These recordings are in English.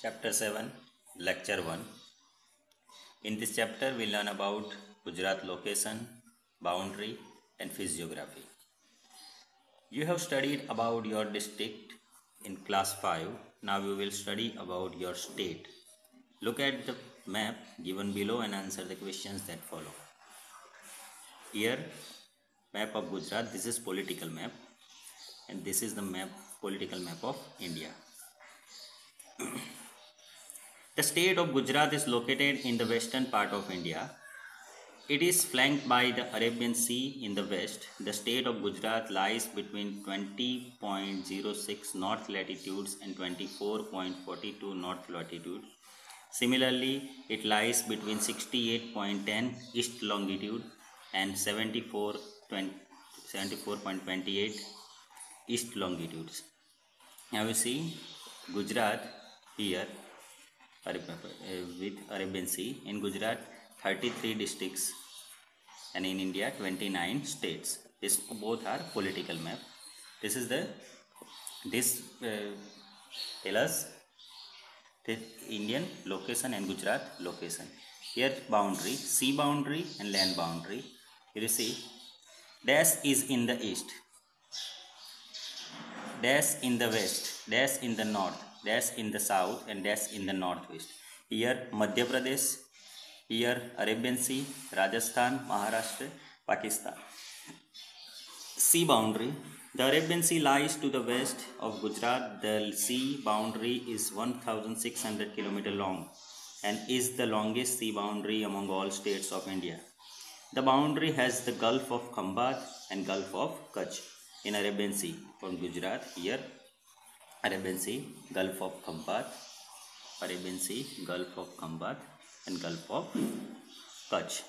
Chapter 7, Lecture 1. In this chapter, we learn about Gujarat location, boundary, and physiography. You have studied about your district in class 5. Now you will study about your state. Look at the map given below and answer the questions that follow. Here, map of Gujarat. This is political map, and this is the political map of India. The state of Gujarat is located in the western part of India. It is flanked by the Arabian Sea in the west. The state of Gujarat lies between 20.06 north latitudes and 24.42 north latitude. Similarly, it lies between 68.10 east longitude and 74.28 east longitudes. Now you see Gujarat here with Arabian Sea. In Gujarat, 33 districts, and in India, 29 states. This both are political map. This is tell us the Indian location and Gujarat location. Here boundary, sea boundary and land boundary. You see, dash is in the east, dash in the west, dash in the north, dash in the south, and dash in the northwest. Here Madhya Pradesh, here Arabian Sea, Rajasthan, Maharashtra, Pakistan. Sea boundary. The Arabian Sea lies to the west of Gujarat. The sea boundary is 1,600 km long and is the longest sea boundary among all states of India. The boundary has the Gulf of Khambat and Gulf of Kutch in Arabian Sea. From Gujarat, here Arabian Sea, Gulf of Khambat, Arabian Sea, Gulf of Khambat, and Gulf of Kutch.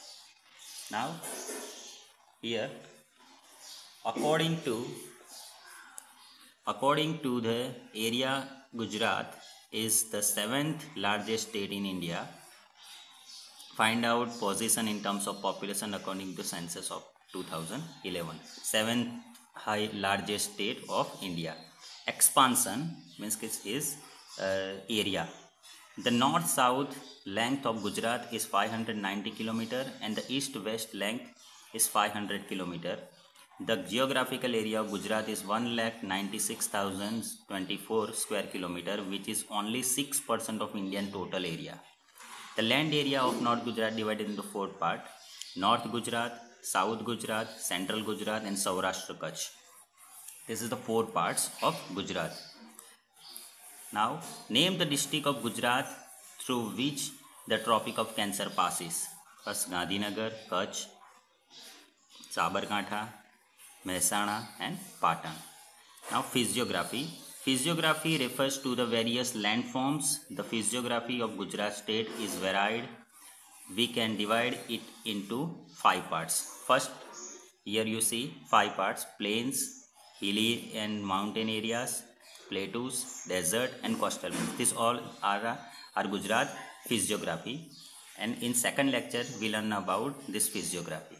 Now, here, according to the area, Gujarat is the 7th largest state in India. Find out position in terms of population according to census of 2011. 7th largest state of India. Expansion means is area. The north-south length of Gujarat is 590 km and the east-west length is 500 km. The geographical area of Gujarat is 1,96,024 square km, which is only 6% of Indian total area. The land area of North Gujarat divided into 4 parts: North Gujarat, South Gujarat, Central Gujarat, and Saurashtra Kutch. This is the 4 parts of Gujarat. Now, name the district of Gujarat through which the Tropic of Cancer passes. First, Gandhinagar, Kutch, Sabarkantha, Mehsana, and Patan. Now, physiography. Physiography refers to the various landforms. The physiography of Gujarat state is varied. We can divide it into 5 parts. First, here you see 5 parts: plains, hilly and mountain areas, plateaus, desert, and coastal. These all are Gujarat physiography. And in second lecture, we learn about this physiography.